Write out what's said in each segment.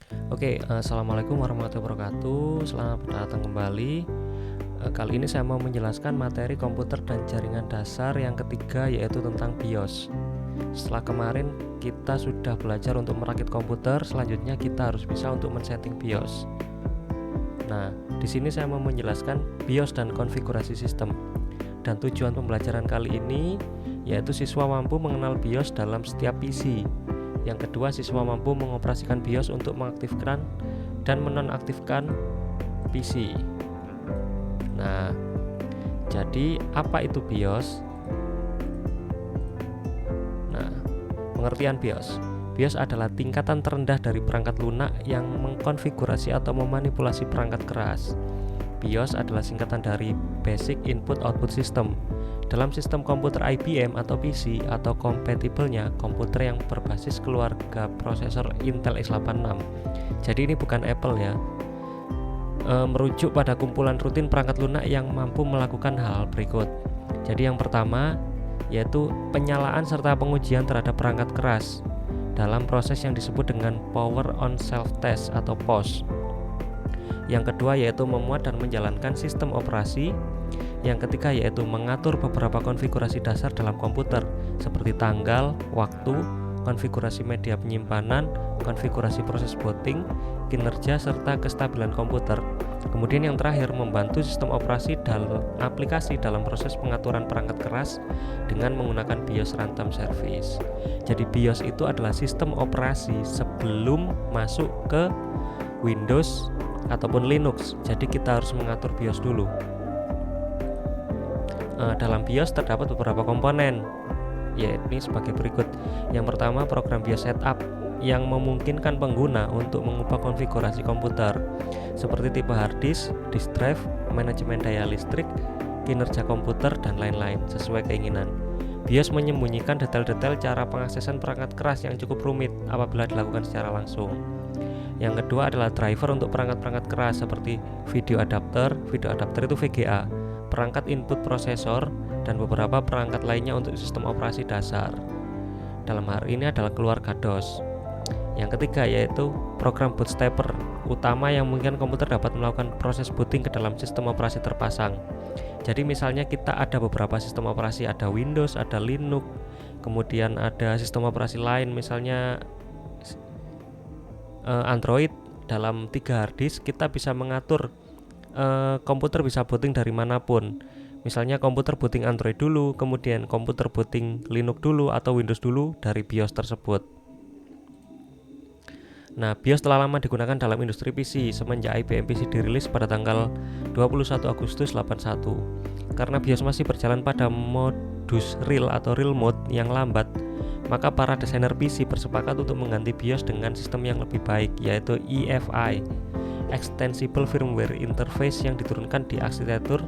Assalamualaikum warahmatullahi wabarakatuh. Selamat datang kembali. Kali ini saya mau menjelaskan materi komputer dan jaringan dasar yang ketiga, yaitu tentang BIOS. Setelah kemarin kita sudah belajar untuk merakit komputer, selanjutnya kita harus bisa untuk men-setting BIOS. Nah, di sini saya mau menjelaskan BIOS dan konfigurasi sistem. Dan tujuan pembelajaran kali ini yaitu siswa mampu mengenal BIOS dalam setiap PC. Yang kedua, siswa mampu mengoperasikan BIOS untuk mengaktifkan dan menonaktifkan PC. Nah, jadi apa itu BIOS? Nah, pengertian BIOS. BIOS adalah tingkatan terendah dari perangkat lunak yang mengkonfigurasi atau memanipulasi perangkat keras. BIOS adalah singkatan dari Basic Input Output System. Dalam sistem komputer IBM atau PC atau kompatibelnya komputer yang berbasis keluarga prosesor Intel x86. Jadi ini bukan Apple ya. Merujuk pada kumpulan rutin perangkat lunak yang mampu melakukan hal berikut. Jadi yang pertama yaitu penyalaan serta pengujian terhadap perangkat keras dalam proses yang disebut dengan Power on Self Test atau POS. Yang kedua yaitu memuat dan menjalankan sistem operasi. Yang ketiga yaitu mengatur beberapa konfigurasi dasar dalam komputer seperti tanggal, waktu, konfigurasi media penyimpanan, konfigurasi proses booting, kinerja, serta kestabilan komputer. Kemudian yang terakhir membantu sistem operasi dalam aplikasi dalam proses pengaturan perangkat keras dengan menggunakan BIOS Runtime Service. Jadi BIOS itu adalah sistem operasi sebelum masuk ke Windows ataupun Linux. Jadi kita harus mengatur BIOS dulu. Dalam BIOS terdapat beberapa komponen, yaitu sebagai berikut. Yang pertama, program BIOS Setup yang memungkinkan pengguna untuk mengubah konfigurasi komputer seperti tipe hard disk drive, manajemen daya listrik, kinerja komputer, dan lain-lain sesuai keinginan. BIOS menyembunyikan detail-detail cara pengaksesan perangkat keras yang cukup rumit apabila dilakukan secara langsung. Yang kedua adalah driver untuk perangkat-perangkat keras seperti video adapter itu VGA, perangkat input prosesor, dan beberapa perangkat lainnya untuk sistem operasi dasar. Dalam hal ini adalah keluarga DOS. Yang ketiga yaitu program bootstrapper utama yang memungkinkan komputer dapat melakukan proses booting ke dalam sistem operasi terpasang. Jadi misalnya kita ada beberapa sistem operasi, ada Windows, ada Linux, kemudian ada sistem operasi lain misalnya Android. Dalam 3 hard disk kita bisa mengatur komputer bisa booting dari manapun. Misalnya komputer booting Android dulu, kemudian komputer booting Linux dulu atau Windows dulu dari BIOS tersebut. Nah, BIOS telah lama digunakan dalam industri PC semenjak IBM PC dirilis pada tanggal 21 Agustus 81. Karena BIOS masih berjalan pada modus real atau real mode yang lambat, maka para desainer PC bersepakat untuk mengganti BIOS dengan sistem yang lebih baik, yaitu EFI, Extensible Firmware Interface, yang diturunkan di arsitektur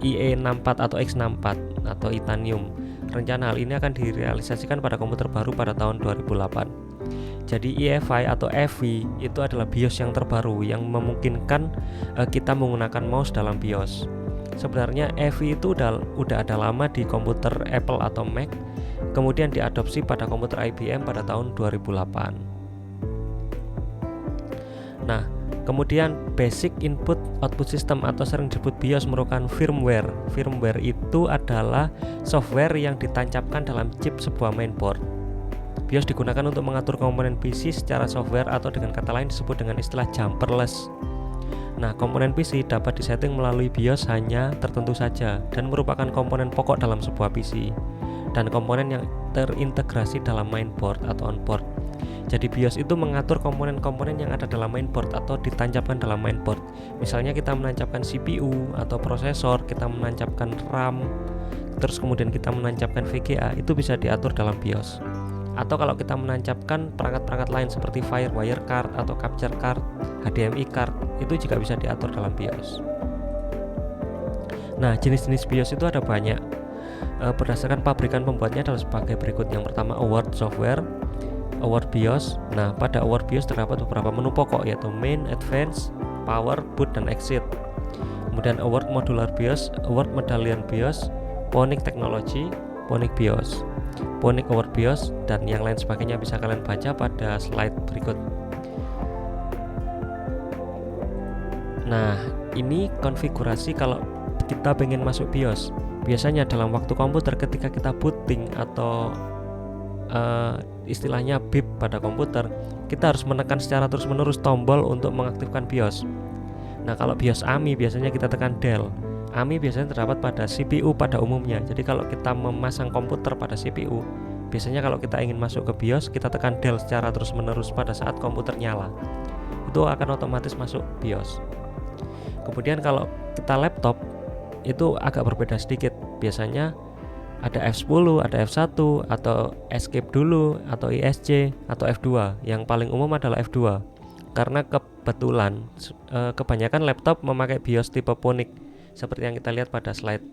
IE64 atau X64 atau Itanium. Rencana hal ini akan direalisasikan pada komputer baru pada tahun 2008. Jadi EFI atau EFI itu adalah BIOS yang terbaru yang memungkinkan kita menggunakan mouse dalam BIOS. Sebenarnya EFI itu udah ada lama di komputer Apple atau Mac, kemudian diadopsi pada komputer IBM pada tahun 2008. Nah, kemudian Basic Input Output System atau sering disebut BIOS merupakan firmware. Firmware itu adalah software yang ditancapkan dalam chip sebuah mainboard. BIOS digunakan untuk mengatur komponen PC secara software atau dengan kata lain disebut dengan istilah jumperless. Nah, komponen PC dapat disetting melalui BIOS hanya tertentu saja dan merupakan komponen pokok dalam sebuah PC dan komponen yang terintegrasi dalam mainboard atau onboard. Jadi BIOS itu mengatur komponen-komponen yang ada dalam mainboard atau ditancapkan dalam mainboard. Misalnya kita menancapkan CPU atau prosesor, kita menancapkan RAM, terus kemudian kita menancapkan VGA, itu bisa diatur dalam BIOS. Atau kalau kita menancapkan perangkat-perangkat lain seperti Firewire card atau Capture card, HDMI card, itu juga bisa diatur dalam BIOS. Nah, jenis-jenis BIOS itu ada banyak. Berdasarkan pabrikan pembuatnya adalah sebagai berikut. Yang pertama, Award Software, Award BIOS. Nah, pada Award BIOS terdapat beberapa menu pokok yaitu Main, Advance, Power, Boot, dan Exit. Kemudian Award Modular BIOS, Award Medallion BIOS, Ponic Technology, PONIC BIOS, PONIC over BIOS, dan yang lain sebagainya bisa kalian baca pada slide berikut. Nah, ini konfigurasi kalau kita pengen masuk BIOS. Biasanya dalam waktu komputer ketika kita booting atau istilahnya beep pada komputer, kita harus menekan secara terus-menerus tombol untuk mengaktifkan BIOS. Nah, kalau BIOS AMI biasanya kita tekan del. AMI biasanya terdapat pada CPU pada umumnya. Jadi kalau kita memasang komputer pada CPU, biasanya kalau kita ingin masuk ke BIOS, kita tekan del secara terus-menerus pada saat komputer nyala. Itu akan otomatis masuk BIOS. Kemudian kalau kita laptop, itu agak berbeda sedikit. Biasanya ada F10, ada F1, atau escape dulu, atau ESC, atau F2. Yang paling umum adalah F2. Karena kebetulan kebanyakan laptop memakai BIOS tipe PONIC seperti yang kita lihat pada slide.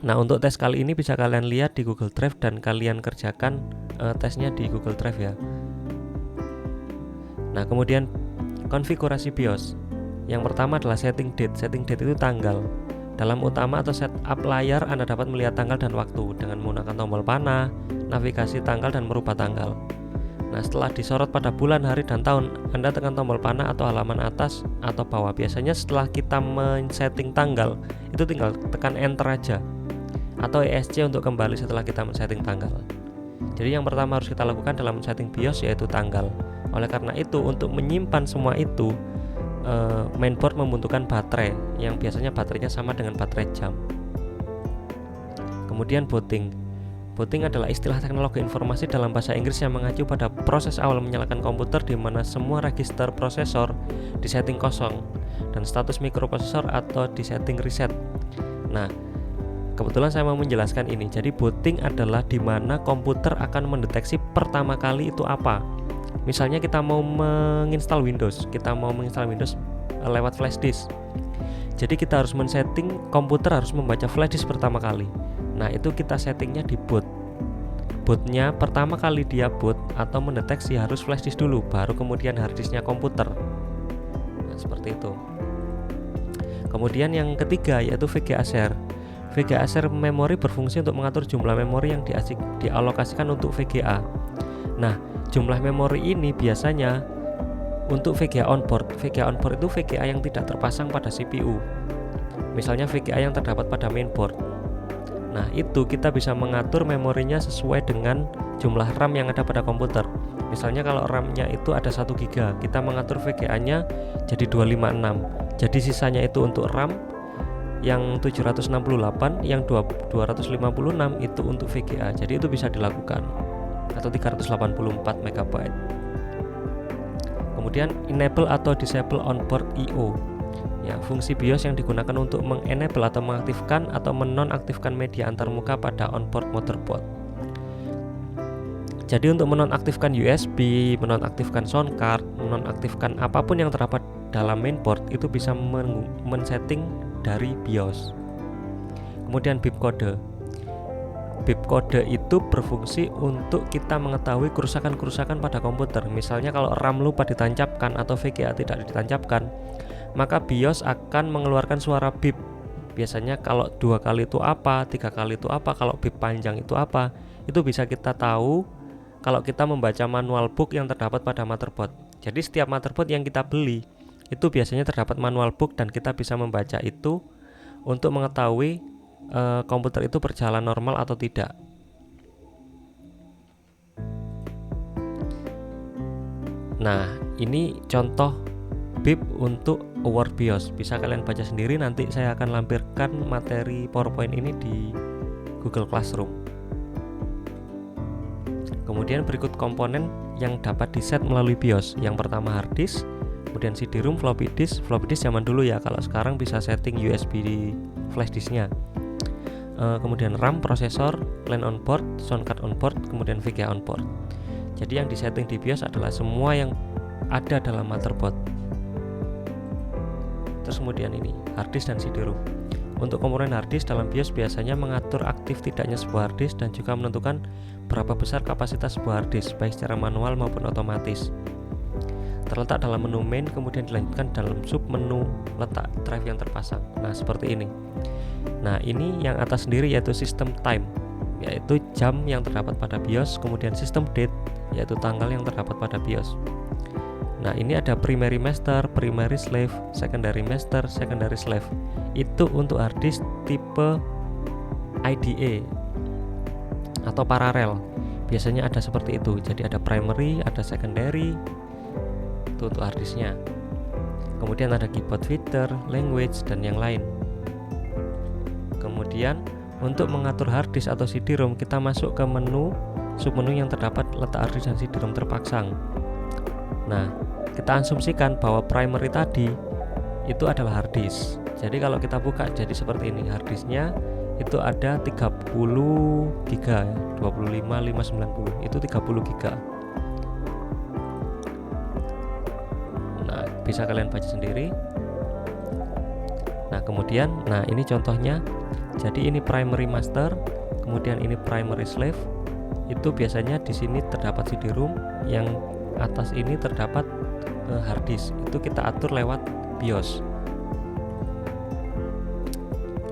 Nah, untuk tes kali ini bisa kalian lihat di Google Drive dan kalian kerjakan tesnya di Google Drive ya. Nah, kemudian konfigurasi BIOS. Yang pertama adalah setting date. Setting date itu tanggal. Dalam utama atau setup layar, Anda dapat melihat tanggal dan waktu dengan menggunakan tombol panah, navigasi tanggal, dan merubah tanggal. Nah, setelah disorot pada bulan, hari, dan tahun, Anda tekan tombol panah atau halaman atas atau bawah. Biasanya setelah kita men-setting tanggal, itu tinggal tekan enter aja, atau ESC untuk kembali setelah kita men-setting tanggal. Jadi yang pertama harus kita lakukan dalam men-setting BIOS yaitu tanggal. Oleh karena itu, untuk menyimpan semua itu, mainboard membutuhkan baterai yang biasanya baterainya sama dengan baterai jam. Kemudian booting. Booting adalah istilah teknologi informasi dalam bahasa Inggris yang mengacu pada proses awal menyalakan komputer di mana semua register prosesor disetting kosong dan status mikroprosesor atau disetting reset. Nah, kebetulan saya mau menjelaskan ini. Jadi booting adalah di mana komputer akan mendeteksi pertama kali itu apa. Misalnya kita mau menginstal Windows, lewat flash disk. Jadi kita harus men-setting komputer harus membaca flash disk pertama kali. Nah, itu kita settingnya di boot. Bootnya pertama kali dia boot atau mendeteksi harus flash disk dulu, baru kemudian hard disknya komputer. Nah, seperti itu. Kemudian yang ketiga yaitu VGA share. VGA share memori berfungsi untuk mengatur jumlah memori yang dialokasikan untuk VGA. Nah, jumlah memori ini biasanya untuk VGA onboard. VGA onboard itu VGA yang tidak terpasang pada CPU. Misalnya VGA yang terdapat pada mainboard. Nah, itu kita bisa mengatur memorinya sesuai dengan jumlah RAM yang ada pada komputer. Misalnya kalau RAM-nya itu ada 1 GB, kita mengatur VGA-nya jadi 256. Jadi sisanya itu untuk RAM, yang 768, yang 256 itu untuk VGA. Jadi itu bisa dilakukan. Atau 384 MB. Kemudian enable atau disable onboard I/O. Ya, fungsi BIOS yang digunakan untuk mengenable atau mengaktifkan atau menonaktifkan media antarmuka pada onboard motherboard. Jadi untuk menonaktifkan USB, menonaktifkan sound card, menonaktifkan apapun yang terdapat dalam mainboard itu bisa men-setting dari BIOS. Kemudian BIP kode. BIP kode itu berfungsi untuk kita mengetahui kerusakan-kerusakan pada komputer. Misalnya kalau RAM lupa ditancapkan atau VGA tidak ditancapkan, maka BIOS akan mengeluarkan suara BIP. Biasanya kalau 2 kali itu apa, 3 kali itu apa, kalau BIP panjang itu apa. Itu bisa kita tahu kalau kita membaca manual book yang terdapat pada motherboard. Jadi setiap motherboard yang kita beli itu biasanya terdapat manual book dan kita bisa membaca itu untuk mengetahui komputer itu berjalan normal atau tidak. Nah, ini contoh BIP untuk award BIOS. Bisa kalian baca sendiri, nanti saya akan lampirkan materi PowerPoint ini di Google Classroom. Kemudian berikut komponen yang dapat diset melalui BIOS. Yang pertama hard disk, kemudian CD-ROM, floppy disk. Floppy disk zaman dulu ya, kalau sekarang bisa setting USB di flash disknya. Kemudian RAM, prosesor, LAN on board, sound card on board, kemudian VGA on board. Jadi yang disetting di BIOS adalah semua yang ada dalam motherboard. Terus kemudian ini hard disk dan CD-ROM. Untuk komponen hard disk dalam BIOS biasanya mengatur aktif tidaknya sebuah hard disk dan juga menentukan berapa besar kapasitas sebuah hard disk baik secara manual maupun otomatis. terletak dalam menu main, kemudian dilanjutkan dalam sub menu letak drive yang terpasang. Nah, seperti ini. Nah, ini yang atas sendiri yaitu system time, yaitu jam yang terdapat pada BIOS, kemudian system date, yaitu tanggal yang terdapat pada BIOS. Nah, ini ada primary master, primary slave, secondary master, secondary slave. Itu untuk hard disk tipe IDE atau paralel. Biasanya ada seperti itu. Jadi ada primary, ada secondary. Itu untuk hard disknya. Kemudian ada keyboard feeder, language, dan yang lain. Kemudian untuk mengatur hard disk atau CD-ROM, kita masuk ke menu submenu yang terdapat letak hard disk dan CD-ROM terpasang. Nah, kita asumsikan bahwa primary tadi itu adalah hard disk. Jadi kalau kita buka jadi seperti ini, hard disknya itu ada 30 GB ya, 25.590 itu 30 GB. Nah, bisa kalian baca sendiri. Nah, kemudian ini contohnya. Jadi ini primary master, kemudian ini primary slave. Itu biasanya di sini terdapat CD-ROM, yang atas ini terdapat hard disk. Itu kita atur lewat BIOS.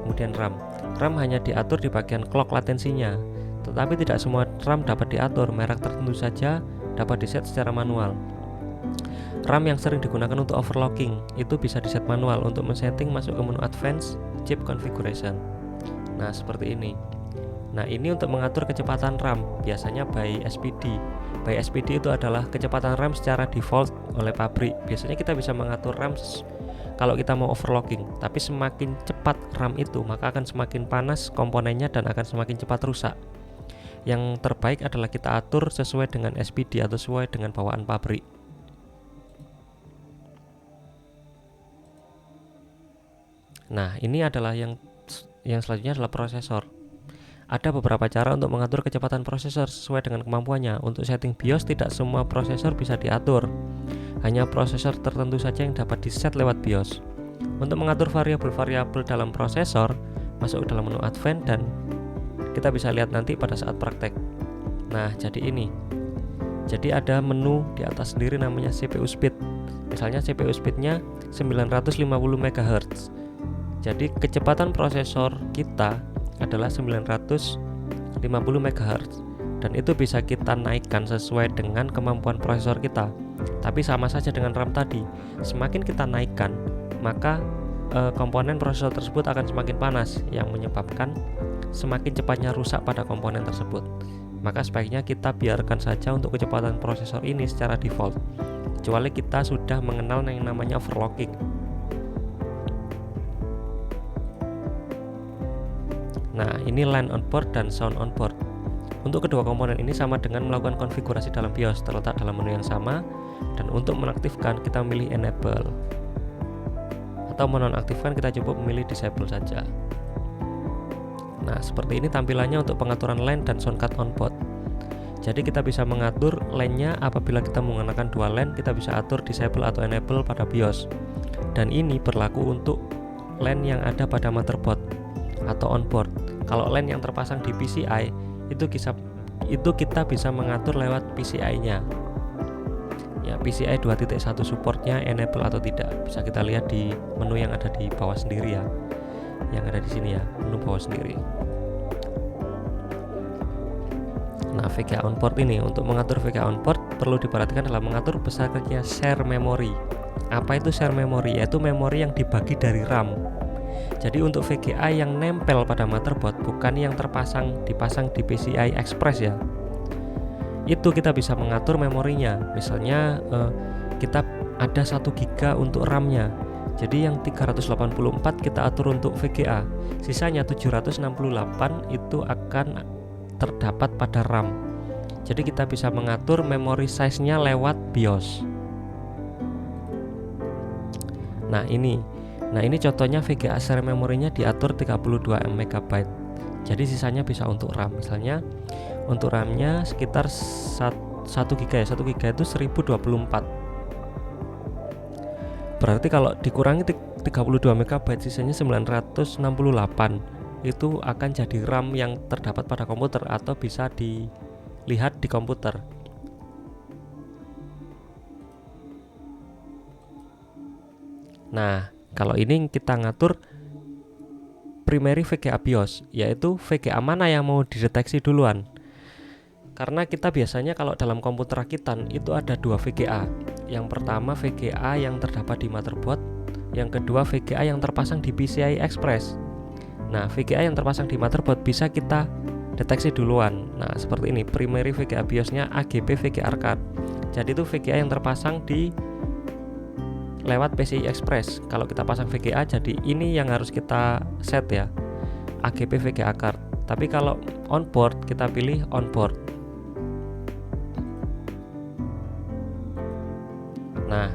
Kemudian RAM hanya diatur di bagian clock latensinya, tetapi tidak semua RAM dapat diatur. Merek tertentu saja dapat diset secara manual. RAM yang sering digunakan untuk overclocking itu bisa diset manual. Untuk men-setting masuk ke menu Advanced Chip Configuration. Nah, seperti ini. Nah, ini untuk mengatur kecepatan RAM, biasanya by SPD. By SPD itu adalah kecepatan RAM secara default oleh pabrik. Biasanya kita bisa mengatur RAM kalau kita mau overclocking, tapi semakin cepat RAM itu, maka akan semakin panas komponennya dan akan semakin cepat rusak. Yang terbaik adalah kita atur sesuai dengan SPD atau sesuai dengan bawaan pabrik. Nah, ini adalah yang selanjutnya adalah prosesor. Ada beberapa cara untuk mengatur kecepatan prosesor sesuai dengan kemampuannya. Untuk setting BIOS, tidak semua prosesor bisa diatur. Hanya prosesor tertentu saja yang dapat diset lewat BIOS. Untuk mengatur variabel-variabel dalam prosesor, masuk ke dalam menu Advanced dan kita bisa lihat nanti pada saat praktek. Nah, jadi ini. Jadi ada menu di atas sendiri namanya CPU speed. Misalnya CPU speednya 950 MHz. Jadi kecepatan prosesor kita adalah 950 MHz, dan itu bisa kita naikkan sesuai dengan kemampuan prosesor kita. Tapi sama saja dengan RAM tadi, semakin kita naikkan, maka komponen prosesor tersebut akan semakin panas, yang menyebabkan semakin cepatnya rusak pada komponen tersebut. Maka sebaiknya kita biarkan saja untuk kecepatan prosesor ini secara default, kecuali kita sudah mengenal yang namanya overclocking. Nah, ini line on board dan sound on board. Untuk kedua komponen ini sama dengan melakukan konfigurasi dalam BIOS, terletak dalam menu yang sama. Dan untuk menaktifkan kita memilih enable, atau menonaktifkan kita cukup memilih disable saja. Nah, seperti ini tampilannya untuk pengaturan line dan sound card on board. Jadi kita bisa mengatur line-nya. Apabila kita menggunakan dua line, kita bisa atur disable atau enable pada BIOS. Dan ini berlaku untuk line yang ada pada motherboard atau onboard. Kalau line yang terpasang di PCI itu kita bisa mengatur lewat PCI-nya. Ya, PCI 2.1 supportnya enable atau tidak bisa kita lihat di menu yang ada di bawah sendiri ya. Yang ada di sini ya, menu bawah sendiri. Nah, VGA onboard ini, untuk mengatur VGA onboard perlu diperhatikan dalam mengatur besar kecilnya share memory. Apa itu share memory? Yaitu memori yang dibagi dari RAM. Jadi untuk VGA yang nempel pada motherboard, bukan yang dipasang di PCI Express ya. Itu kita bisa mengatur memorinya. Misalnya kita ada 1 GB untuk RAM-nya. Jadi yang 384 kita atur untuk VGA. Sisanya 768 itu akan terdapat pada RAM. Jadi kita bisa mengatur memory size-nya lewat BIOS. Nah, ini contohnya VGA share memorinya diatur 32 MB. Jadi sisanya bisa untuk RAM. Misalnya untuk RAM-nya sekitar 1 GB ya. 1 GB itu 1024. Berarti kalau dikurangi 32 MB, sisanya 968. Itu akan jadi RAM yang terdapat pada komputer atau bisa dilihat di komputer. Nah, kalau ini kita ngatur primary VGA BIOS, yaitu VGA mana yang mau dideteksi duluan. Karena kita biasanya kalau dalam komputer rakitan itu ada 2 VGA. Yang pertama VGA yang terdapat di motherboard, yang kedua VGA yang terpasang di PCI Express. Nah, VGA yang terpasang di motherboard bisa kita deteksi duluan. Nah, seperti ini, primary VGA BIOS-nya AGB VGA card. Jadi itu VGA yang terpasang di lewat PCI Express. Kalau kita pasang VGA, jadi ini yang harus kita set ya, AGB VGA card. Tapi kalau onboard, kita pilih onboard. Nah,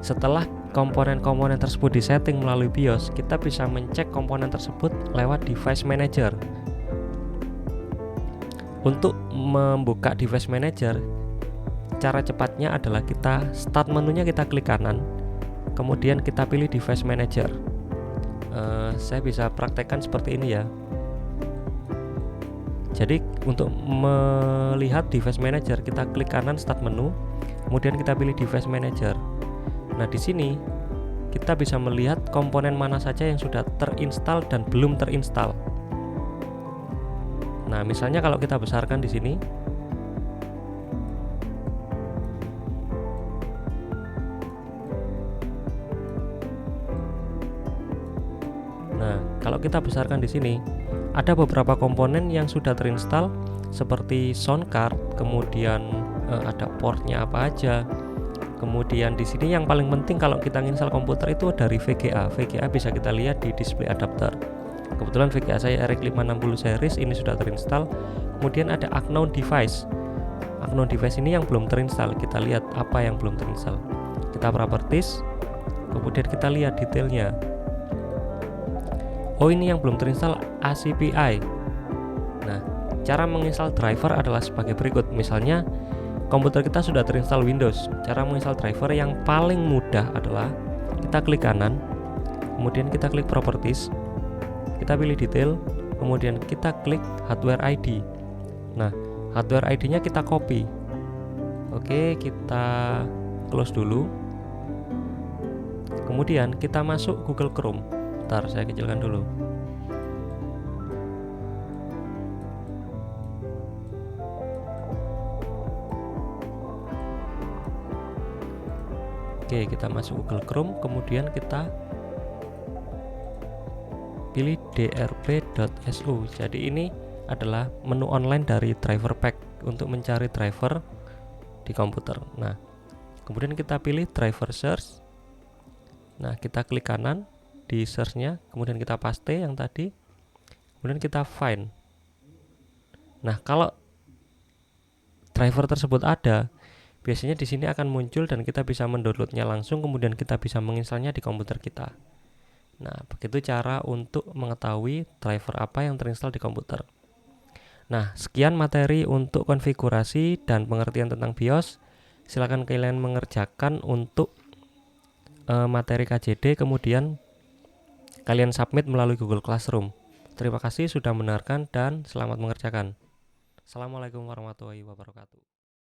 setelah komponen-komponen tersebut disetting melalui BIOS, kita bisa mencek komponen tersebut lewat device manager. Untuk membuka device manager, cara cepatnya adalah kita start menunya, kita klik kanan, kemudian kita pilih device manager. Saya bisa praktekkan seperti ini ya. Jadi untuk melihat device manager, kita klik kanan start menu, kemudian kita pilih device manager. Nah, di sini kita bisa melihat komponen mana saja yang sudah terinstall dan belum terinstall. Nah, misalnya kalau kita besarkan di sini, nah, kalau kita besarkan di sini, ada beberapa komponen yang sudah terinstall seperti sound card, kemudian ada portnya apa aja. Kemudian di sini yang paling penting kalau kita install komputer itu dari VGA. VGA bisa kita lihat di display adapter. Kebetulan VGA saya RX 560 series ini sudah terinstall. Kemudian ada unknown device. Unknown device ini yang belum terinstall. Kita lihat apa yang belum terinstall. Kita properties, kemudian kita lihat detailnya. Oh, ini yang belum terinstall ACPI. Nah, cara menginstal driver adalah sebagai berikut. Misalnya komputer kita sudah terinstall Windows. Cara menginstal driver yang paling mudah adalah kita klik kanan, kemudian kita klik properties, kita pilih detail, kemudian kita klik hardware ID. Nah, hardware ID-nya kita copy. Oke, kita close dulu. Kemudian kita masuk Google Chrome. Bentar, saya kecilkan dulu. Oke, kita masuk Google Chrome, kemudian kita pilih drp.su. Jadi ini adalah menu online dari driver pack untuk mencari driver di komputer. Nah, kemudian kita pilih driver search. Nah, kita klik kanan di search-nya, kemudian kita paste yang tadi, kemudian kita find. Nah, kalau driver tersebut ada, biasanya di sini akan muncul dan kita bisa mendownloadnya langsung, kemudian kita bisa menginstalnya di komputer kita. Nah, begitu cara untuk mengetahui driver apa yang terinstall di komputer. Nah, sekian materi untuk konfigurasi dan pengertian tentang BIOS. Silakan kalian mengerjakan untuk materi KJD, kemudian kalian submit melalui Google Classroom. Terima kasih sudah mendengarkan dan selamat mengerjakan. Assalamualaikum warahmatullahi wabarakatuh.